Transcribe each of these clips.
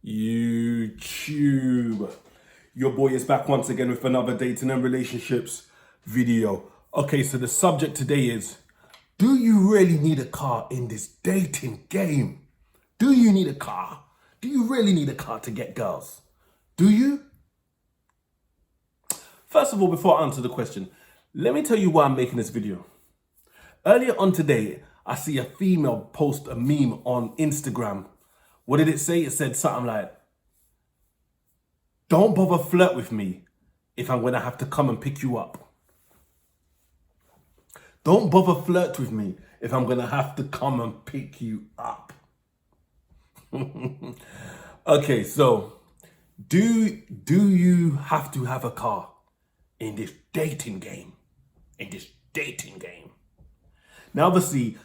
YouTube. Your boy is back once again with another dating and relationships video. Okay, so the subject today is, do you really need a car in this dating game? Do you need a car? Do you really need a car to get girls? Do you? First of all, before I answer the question, let me tell you why I'm making this video. Earlier on today, I see a female post a meme on Instagram. What did it say? It said something like, don't bother flirt with me if I'm going to have to come and pick you up. Don't bother flirt with me if I'm going to have to come and pick you up. Okay, so do you have to have a car in this dating game? In this dating game. Now, obviously,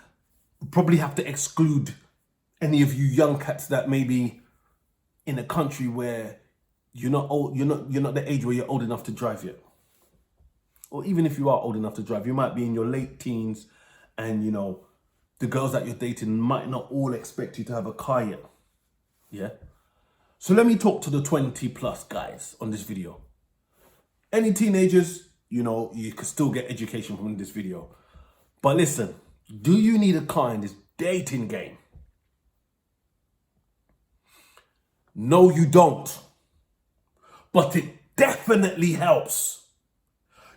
probably have to exclude any of you young cats that may be in a country where you're not old, you're not the age where you're old enough to drive yet. Or even if you are old enough to drive, you might be in your late teens, and the girls that you're dating might not all expect you to have a car yet. Yeah. So let me talk to the 20 plus guys on this video. Any teenagers, you can still get education from this video. But listen, do you need a car in this dating game? No, you don't. But it definitely helps.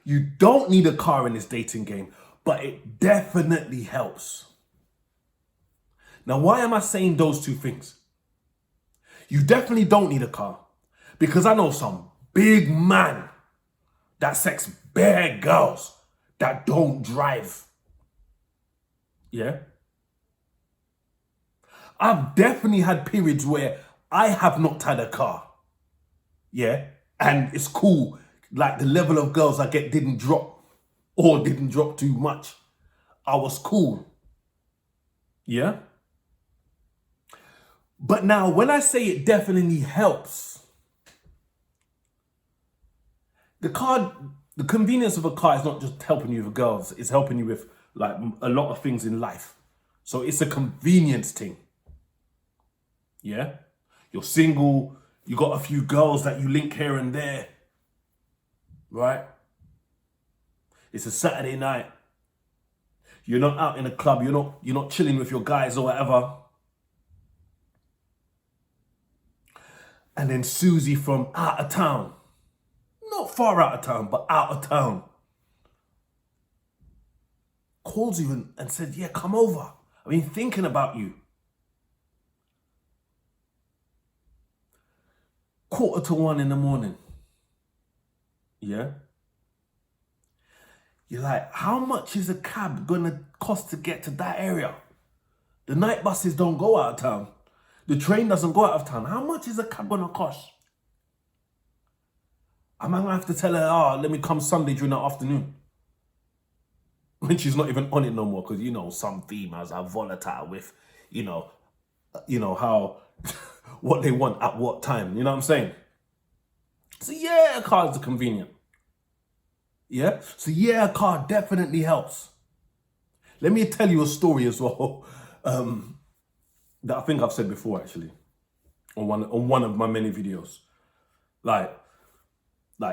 You don't need a car in this dating game, but it definitely helps. Now, why am I saying those two things? You definitely don't need a car, because I know some big man that sex bare girls that don't drive. Yeah? I've definitely had periods where I have not had a car. Yeah? And it's cool. Like, the level of girls I get didn't drop too much. I was cool. Yeah? But now, when I say it definitely helps, the convenience of a car is not just helping you with girls, it's helping you with like a lot of things in life. So it's a convenience thing. Yeah? You're single, you got a few girls that you link here and there. Right? It's a Saturday night. You're not out in a club, you're not chilling with your guys or whatever. And then Susie from out of town, not far out of town, but out of town, calls you and said, yeah, come over. I've been thinking about you. 1:45 in the morning. Yeah? You're like, how much is a cab gonna cost to get to that area? The night buses don't go out of town. The train doesn't go out of town. How much is a cab gonna cost? Am I gonna have to tell her, let me come Sunday during the afternoon? When she's not even on it no more, because some females are volatile with, how what they want at what time. You know what I'm saying? So yeah, a car is convenient. Yeah? So yeah, a car definitely helps. Let me tell you a story as well, that I think I've said before, actually, on one of my many videos. Like,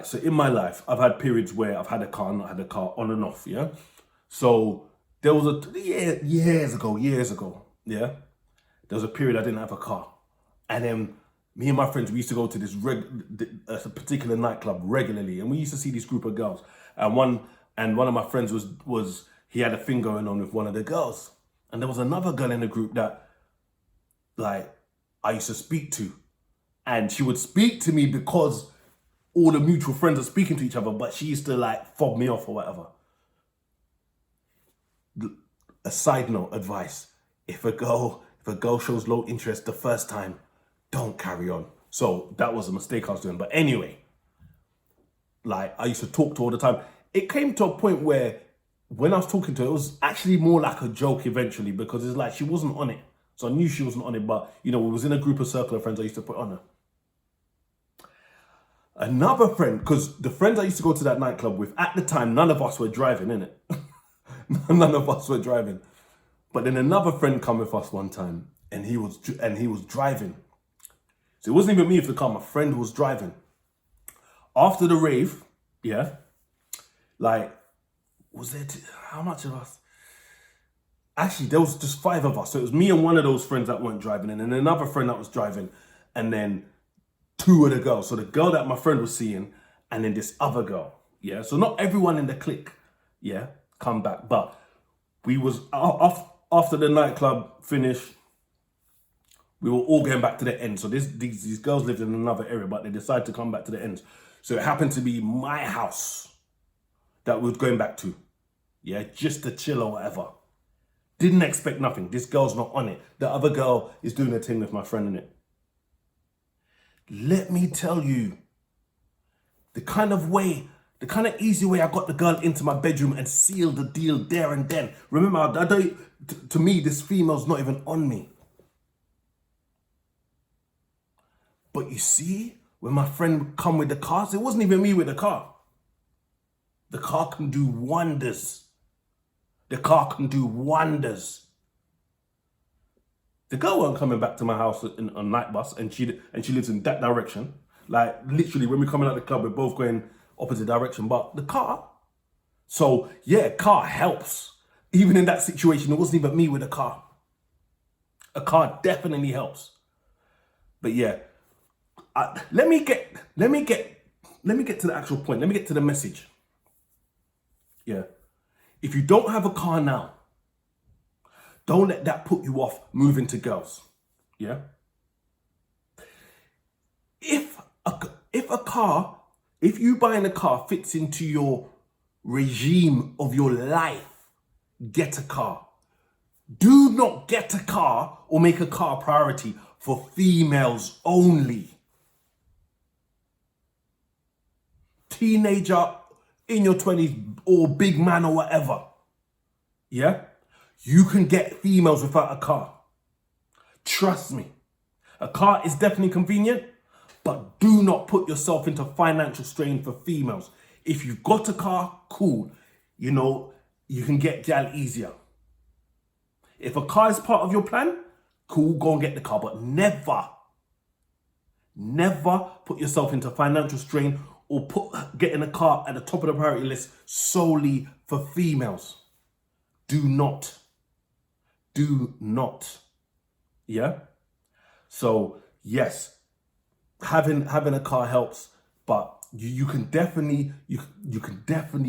so in my life, I've had periods where I've had a car, not had a car, on and off, yeah? So there was years ago, yeah? There was a period I didn't have a car. And then me and my friends, we used to go to this a particular nightclub regularly, and we used to see this group of girls. And one of my friends he had a thing going on with one of the girls. And there was another girl in the group that, like, I used to speak to. And she would speak to me because all the mutual friends are speaking to each other, but she used to, like, fob me off or whatever. A side note, advice. If a girl shows low interest the first time, don't carry on. So that was a mistake I was doing. But anyway, like, I used to talk to her all the time. It came to a point where when I was talking to her, it was actually more like a joke eventually, because it's like she wasn't on it. So I knew she wasn't on it, but we was in a group of circle of friends I used to put on her. Another friend, because the friends I used to go to that nightclub with, at the time, none of us were driving, innit? None of us were driving. But then another friend come with us one time, and he was driving. So it wasn't even me with the car, my friend was driving. After the rave, yeah, like, was there, how much of us? Actually, there was just 5 of us. So it was me and one of those friends that weren't driving, and then another friend that was driving, and then 2 of the girls. So the girl that my friend was seeing, and then this other girl. Yeah. So not everyone in the clique, yeah, come back. But we was after the nightclub finished, we were all going back to the end. So these girls lived in another area, but they decided to come back to the end. So it happened to be my house that we were going back to. Yeah, just to chill or whatever. Didn't expect nothing. This girl's not on it. The other girl is doing a thing with my friend in it. Let me tell you, the kind of easy way I got the girl into my bedroom and sealed the deal there and then. Remember, to me, this female's not even on me. But you see, when my friend come with the cars, it wasn't even me with the car. The car can do wonders. The car can do wonders. The girl weren't coming back to my house on night bus, and she lives in that direction. Like, literally, when we're coming out of the club, we're both going opposite direction. But the car, so yeah, car helps. Even in that situation, it wasn't even me with a car. A car definitely helps. But yeah, let me get to the actual point. Let me get to the message. Yeah, if you don't have a car now, don't let that put you off moving to girls. Yeah. If you buying a car fits into your regime of your life, get a car. Do not get a car or make a car a priority for females only. Teenager in your 20s or big man or whatever. Yeah? You can get females without a car. Trust me. A car is definitely convenient, but do not put yourself into financial strain for females. If you've got a car, cool. You know, you can get gal easier. If a car is part of your plan, cool, go and get the car. But never put yourself into financial strain or getting a car at the top of the priority list solely for females. Do not. Yeah? So, yes, having a car helps, but you can definitely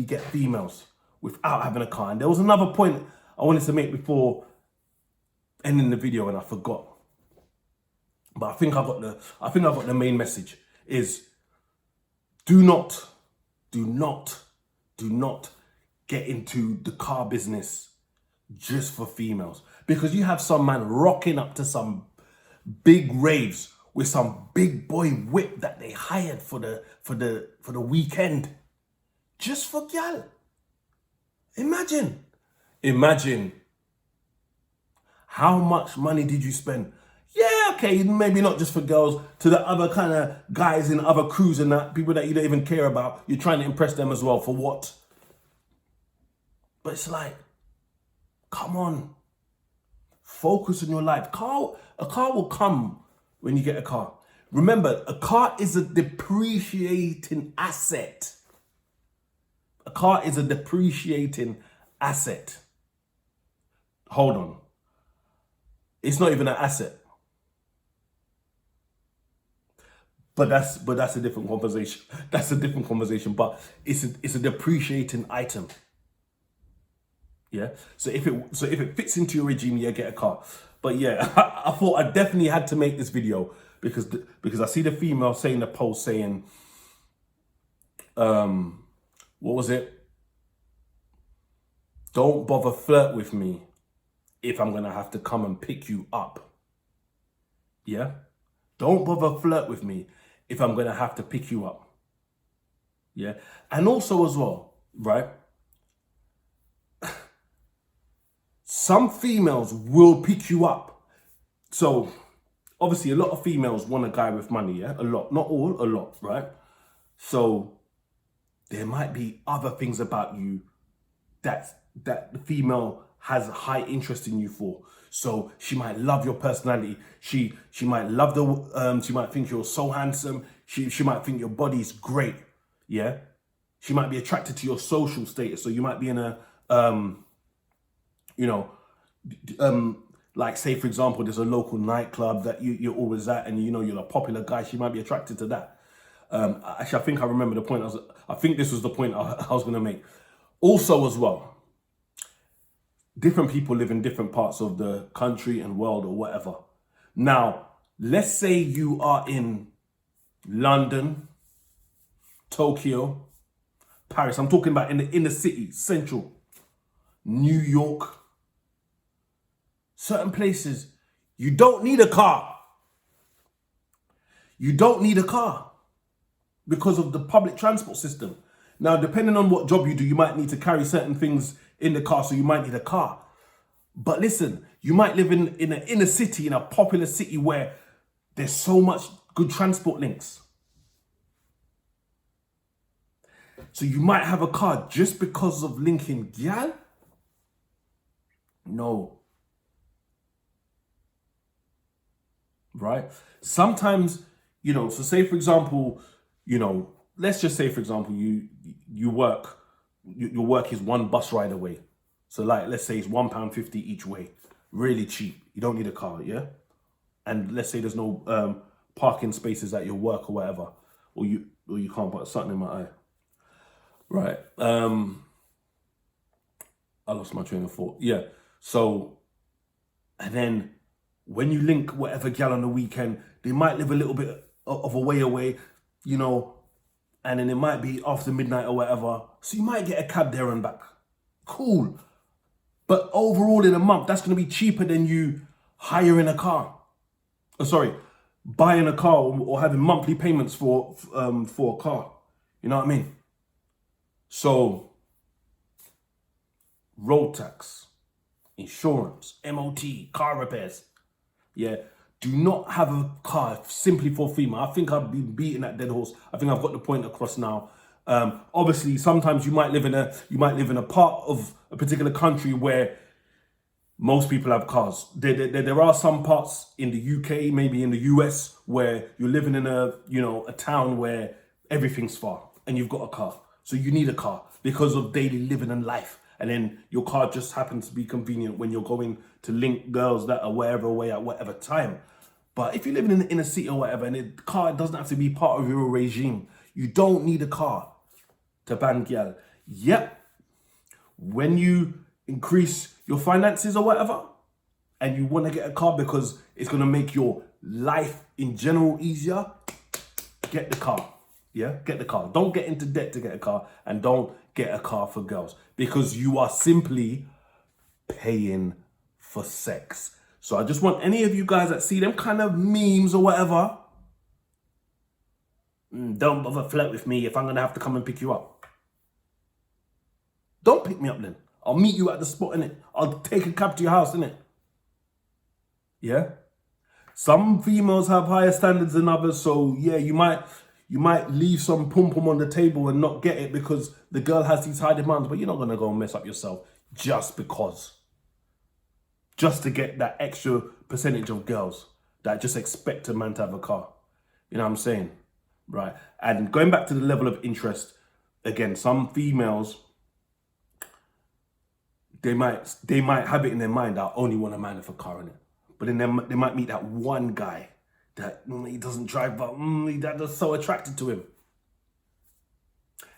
get females without having a car. And there was another point I wanted to make before ending the video, and I forgot. But I think I got the main message is do not get into the car business just for females, because you have some man rocking up to some big raves with some big boy whip that they hired for the weekend just for gal. Imagine how much money did you spend? Yeah, okay, maybe not just for girls, to the other kind of guys in other crews and that, people that you don't even care about. You're trying to impress them as well, for what? But it's like, come on. Focus on your life. A car will come when you get a car. Remember, a car is a depreciating asset. A car is a depreciating asset. Hold on. It's not even an asset. But that's a different conversation. That's a different conversation. But it's a depreciating item. Yeah. So if it fits into your regime, yeah, get a car. But yeah, I thought I definitely had to make this video because I see the female saying the post saying, what was it? Don't bother flirt with me if I'm gonna have to come and pick you up. Yeah? Don't bother flirt with me if I'm gonna have to pick you up. Yeah? And also as well, right? Some females will pick you up. So obviously a lot of females want a guy with money, yeah? A lot, not all, a lot, right? So there might be other things about you that the female has a high interest in you for. So she might love your personality. She might love she might think you're so handsome. She might think your body's great. Yeah. She might be attracted to your social status. So you might be in a you know, like say for example, there's a local nightclub that you're always at, and you know you're a popular guy. She might be attracted to that. Actually, I think I remember the point. I think this was the point I was going to make. Also, as well, different people live in different parts of the country and world or whatever. Now, let's say you are in London, Tokyo, Paris. I'm talking about in the inner city, central, New York. Certain places, you don't need a car. You don't need a car because of the public transport system. Now, depending on what job you do, you might need to carry certain things in the car, so you might need a car. But listen, you might live in an inner city, in a popular city where there's so much good transport links. So you might have a car just because of linking gal? No. Right? Sometimes, so say for example, let's just say for example, you work, your work is one bus ride away. So like, let's say it's £1.50 each way, really cheap. You don't need a car, yeah? And let's say there's no parking spaces at your work or whatever, or you can't put something in my eye. Right. I lost my train of thought. Yeah. So, and then when you link whatever gal on the weekend, they might live a little bit of a way away, and then it might be after midnight or whatever. So you might get a cab there and back. Cool. But overall in a month, that's going to be cheaper than you hiring a car. Buying a car or having monthly payments for a car. You know what I mean? So, road tax, insurance, MOT, car repairs. Yeah. Do not have a car simply for female. I think I've been beating that dead horse. I think I've got the point across now. Obviously, sometimes you might live in a part of a particular country where most people have cars. There are some parts in the UK, maybe in the US, where you're living in a town where everything's far and you've got a car. So you need a car because of daily living and life. And then your car just happens to be convenient when you're going to link girls that are wherever away at whatever time. But if you're living in the inner city or whatever, and the car doesn't have to be part of your regime, you don't need a car to bang gal. Yep. When you increase your finances or whatever, and you want to get a car because it's going to make your life in general easier, get the car. Yeah, get the car. Don't get into debt to get a car, and don't get a car for girls because you are simply paying for sex. So I just want any of you guys that see them kind of memes or whatever, don't bother flirt with me if I'm going to have to come and pick you up. Don't pick me up then. I'll meet you at the spot, innit? I'll take a cab to your house, innit? Yeah? Some females have higher standards than others, so yeah, you might leave some pum-pum on the table and not get it because the girl has these high demands, but you're not going to go and mess up yourself just because. Just to get that extra percentage of girls that just expect a man to have a car. You know what I'm saying? Right. And going back to the level of interest, again, some females, they might have it in their mind that I only want a man with a car in it. But then they might meet that one guy that he doesn't drive, but that's so attracted to him.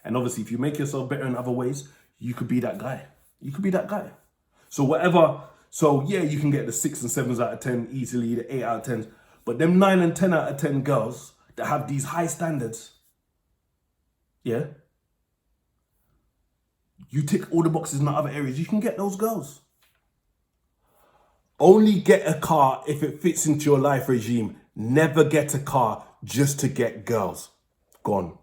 And obviously, if you make yourself better in other ways, you could be that guy. You could be that guy. So yeah, you can get the 6 and 7s out of 10 easily, the 8 out of 10s. But them 9 and 10 out of 10 girls that have these high standards, yeah, you tick all the boxes in the other areas, you can get those girls. Only get a car if it fits into your life regime. Never get a car just to get girls. Gone.